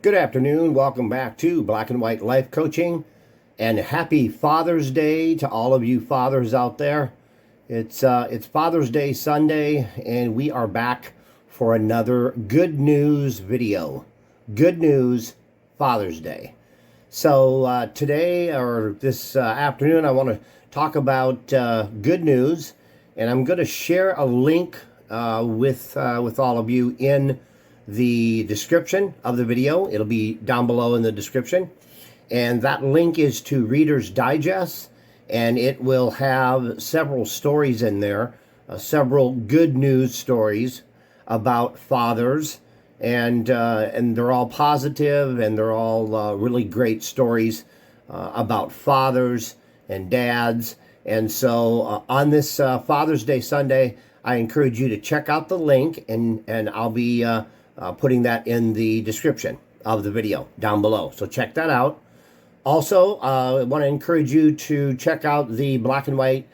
Good afternoon. Welcome back to Black and White Life Coaching, and happy Father's Day to all of you fathers out there. It's Father's Day Sunday, and we are back for another good news video. Good news, Father's Day. So today or this afternoon, I want to talk about good news, and I'm going to share a link with all of you in the description of the video. It'll be down below in the description. And that link is to Reader's Digest, and it will have several stories in there, several good news stories about fathers, and they're all positive, and they're all really great stories about fathers and dads. And so on this Father's Day Sunday, I encourage you to check out the link, and I'll be putting that in the description of the video down below. So check that out. Also, I want to encourage you to check out the Black and White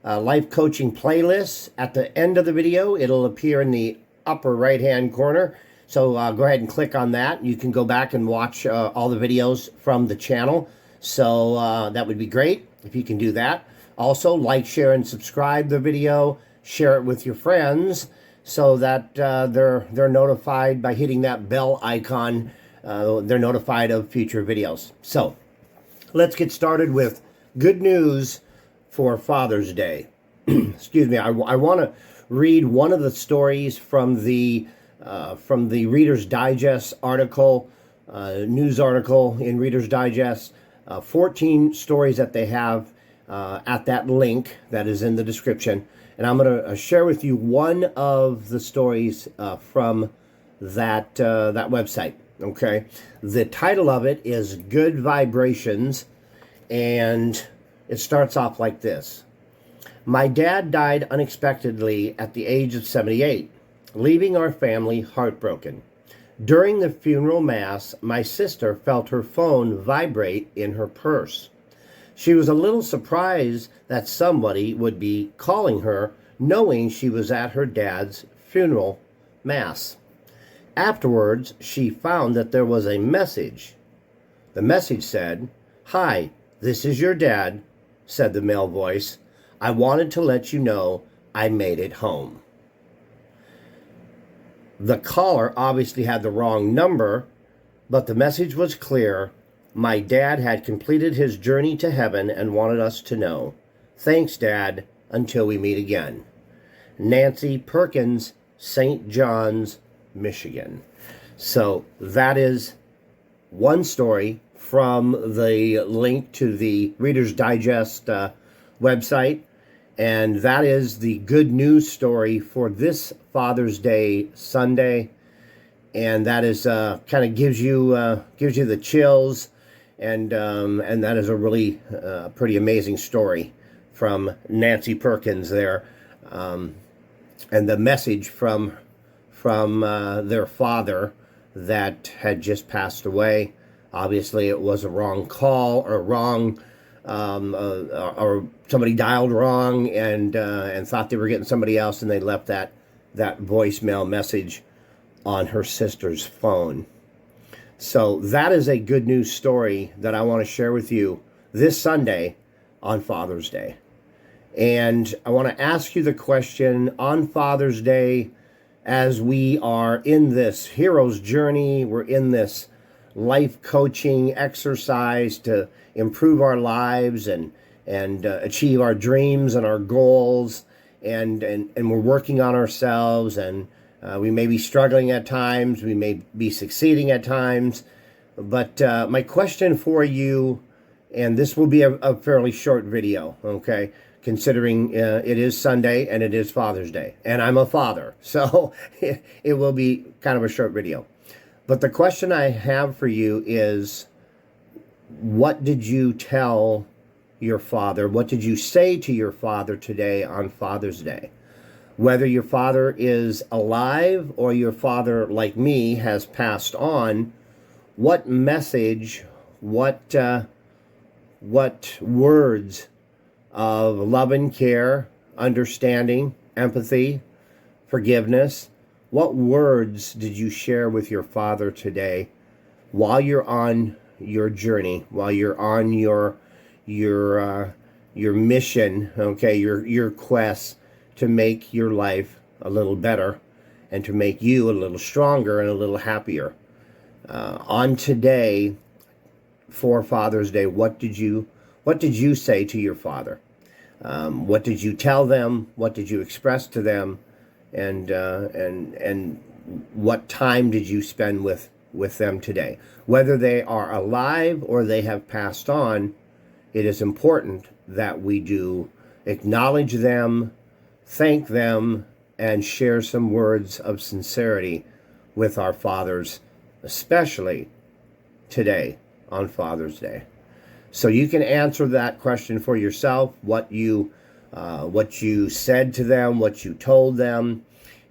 Life Coaching playlist. At the end of the video, it'll appear in the upper right-hand corner. So go ahead and click on that. You can go back and watch all the videos from the channel. So that would be great if you can do that. Also, like, share, and subscribe the video. Share it with your friends, so that they're notified by hitting that bell icon. They're notified of future videos. So let's get started with good news for Father's Day. Excuse me. I want to read one of the stories from the Reader's Digest article, news article in Reader's Digest. 14 stories that they have at that link that is in the description. And I'm going to share with you one of the stories from that website. Okay, the title of it is "Good Vibrations," and it starts off like this: "My dad died unexpectedly at the age of 78, leaving our family heartbroken. During the funeral mass, my sister felt her phone vibrate in her purse. She was a little surprised that somebody would be calling her, knowing she was at her dad's funeral mass. Afterwards, she found that there was a message. The message said, 'Hi, this is your dad,' said the male voice. 'I wanted to let you know I made it home.' The caller obviously had the wrong number, but the message was clear. My dad had completed his journey to heaven and wanted us to know. Thanks, Dad. Until we meet again. Nancy Perkins, St. John's, Michigan." So that is one story from the link to the Reader's Digest website. And that is the good news story for this Father's Day Sunday. And that is kind of gives you the chills. And that is a really pretty amazing story from Nancy Perkins there, and the message from their father that had just passed away. Obviously, it was a wrong call or or somebody dialed wrong and thought they were getting somebody else, and they left that voicemail message on her sister's phone. So that is a good news story that I want to share with you this Sunday on Father's Day. And I want to ask you the question on Father's Day, as we are in this hero's journey, we're in this life coaching exercise to improve our lives and achieve our dreams and our goals, and we're working on ourselves, and we may be struggling at times, we may be succeeding at times, but my question for you, and this will be a fairly short video, okay, considering it is Sunday and it is Father's Day, and I'm a father, so it will be kind of a short video. But the question I have for you is, what did you tell your father? What did you say to your father today on Father's Day? Whether your father is alive or your father, like me, has passed on, what message, what words of love and care, understanding, empathy, forgiveness, what words did you share with your father today while you're on your journey, while you're on your mission, okay, your quest to make your life a little better and to make you a little stronger and a little happier. On today, for Father's Day, what did you say to your father? What did you tell them? What did you express to them? And what time did you spend with them today? Whether they are alive or they have passed on, it is important that we do acknowledge them, thank them, and share some words of sincerity with our fathers, especially today on Father's Day. So you can answer that question for yourself, what you said to them, what you told them,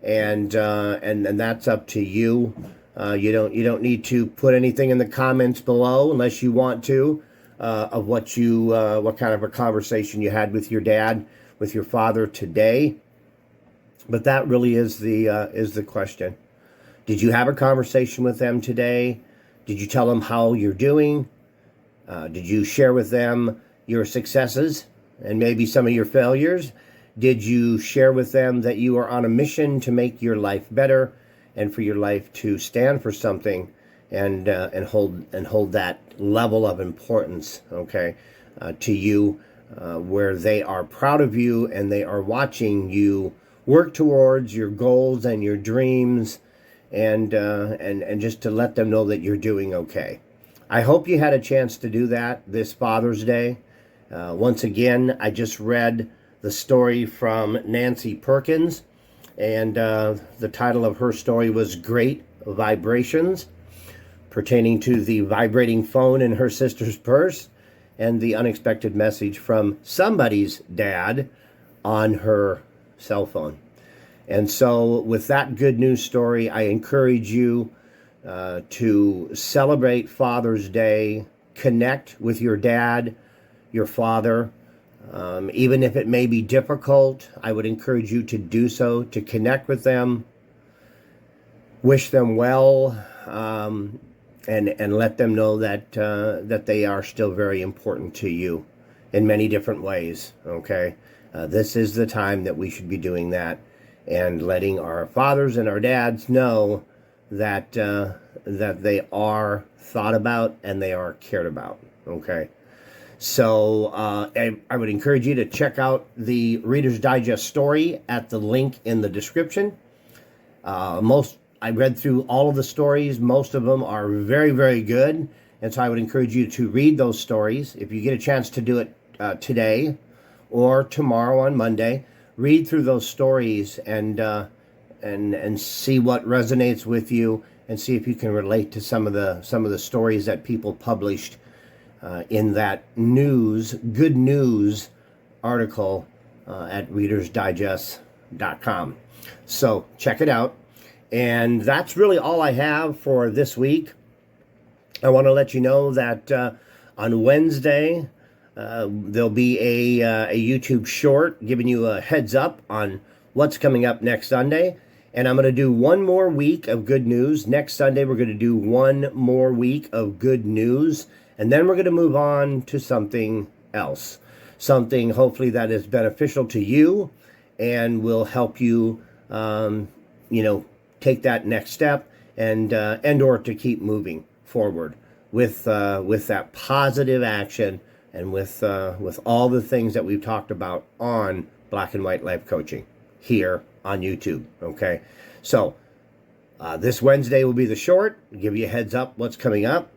and that's up to you. You don't need to put anything in the comments below unless you want to, of what kind of a conversation you had with your dad, with your father today. But that really is the question. Did you have a conversation with them today? Did you tell them how you're doing? Did you share with them your successes and maybe some of your failures? Did you share with them that you are on a mission to make your life better and for your life to stand for something and hold that level of importance, okay, to you, where they are proud of you and they are watching you work towards your goals and your dreams, and just to let them know that you're doing okay. I hope you had a chance to do that this Father's Day. Once again, I just read the story from Nancy Perkins, and the title of her story was Great Vibrations, pertaining to the vibrating phone in her sister's purse and the unexpected message from somebody's dad on her cell phone. And so with that good news story, I encourage you to celebrate Father's Day, connect with your dad, your father. Even if it may be difficult, I would encourage you to do so, to connect with them, wish them well, and let them know that they are still very important to you in many different ways, okay? This is the time that we should be doing that and letting our fathers and our dads know that they are thought about and they are cared about, okay? So I would encourage you to check out the Reader's Digest story at the link in the description. I read through all of the stories. Most of them are very, very good. And so I would encourage you to read those stories. If you get a chance to do it today or tomorrow on Monday, read through those stories and see what resonates with you, and see if you can relate to some of the stories that people published in that good news article at readersdigest.com. So check it out. And that's really all I have for this week. I want to let you know that on Wednesday, there'll be a YouTube short giving you a heads up on what's coming up next Sunday. And I'm going to do one more week of good news. Next Sunday, we're going to do one more week of good news. And then we're going to move on to something else. Something hopefully that is beneficial to you and will help you, take that next step and or to keep moving forward with that positive action and with all the things that we've talked about on Black and White Life Coaching here on YouTube. Okay, so this Wednesday will be the short. Give you a heads up what's coming up,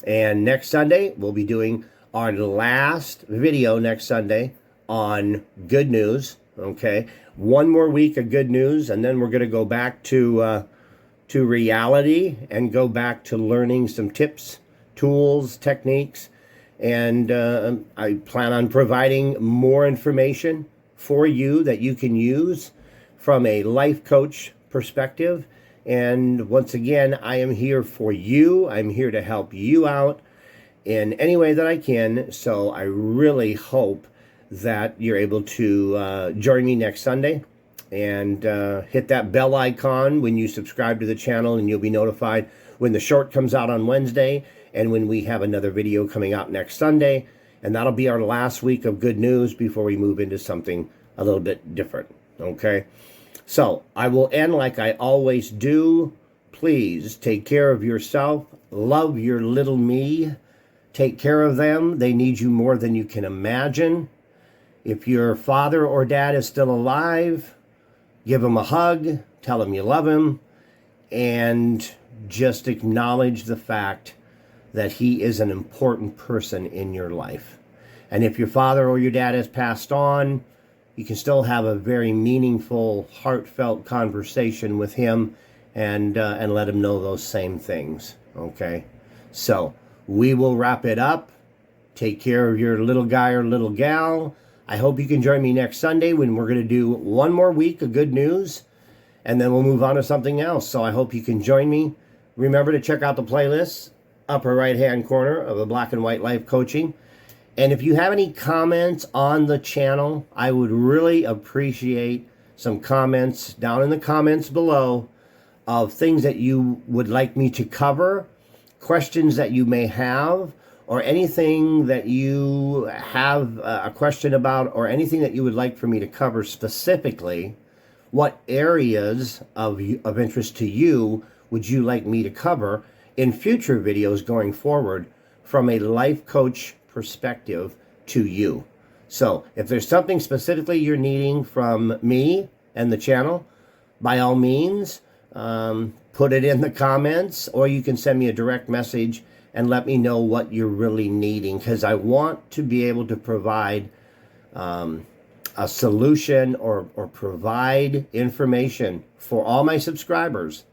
and next Sunday we'll be doing our last video next Sunday on good news. Okay, one more week of good news, and then we're going to go back to reality and go back to learning some tips, tools, techniques, and I plan on providing more information for you that you can use from a life coach perspective. And once again, I am here for you. I'm here to help you out in any way that I can. So I really hope that you're able to join me next Sunday and hit that bell icon when you subscribe to the channel, and you'll be notified when the short comes out on Wednesday and when we have another video coming out next Sunday. And that'll be our last week of good news before we move into something a little bit different. Okay? So I will end like I always do. Please take care of yourself. Love your little me. Take care of them. They need you more than you can imagine. If your father or dad is still alive, give him a hug. Tell him you love him. And just acknowledge the fact that he is an important person in your life. And if your father or your dad has passed on, you can still have a very meaningful, heartfelt conversation with him and let him know those same things. Okay? So we will wrap it up. Take care of your little guy or little gal. I hope you can join me next Sunday when we're going to do one more week of good news, and then we'll move on to something else. So I hope you can join me. Remember to check out the playlists, upper right-hand corner of the Black and White Life Coaching. And if you have any comments on the channel, I would really appreciate some comments down in the comments below of things that you would like me to cover, questions that you may have, or anything that you have a question about, or anything that you would like for me to cover specifically. What areas of interest to you would you like me to cover in future videos going forward from a life coach perspective to you? So if there's something specifically you're needing from me and the channel, by all means, put it in the comments, or you can send me a direct message and let me know what you're really needing, because I want to be able to provide a solution or provide information for all my subscribers.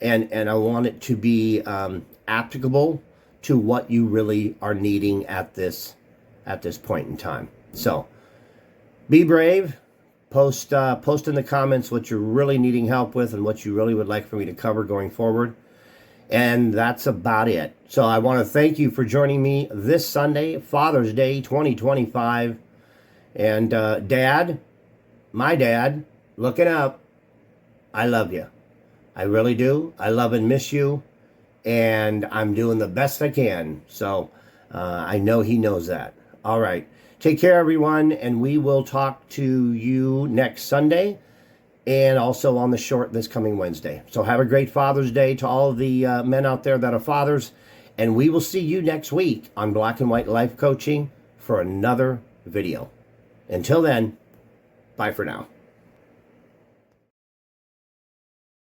And I want it to be applicable to what you really are needing at this point in time. So be brave. Post in the comments what you're really needing help with and what you really would like for me to cover going forward. And that's about it. So I want to thank you for joining me this Sunday, Father's Day 2025. And Dad, my dad, looking up, I love you. I really do. I love and miss you. And I'm doing the best I can. So I know he knows that. All right. Take care, everyone. And we will talk to you next Sunday, and also on the short this coming Wednesday. So have a great Father's Day to all of the men out there that are fathers. And we will see you next week on Black and White Life Coaching for another video. Until then, bye for now.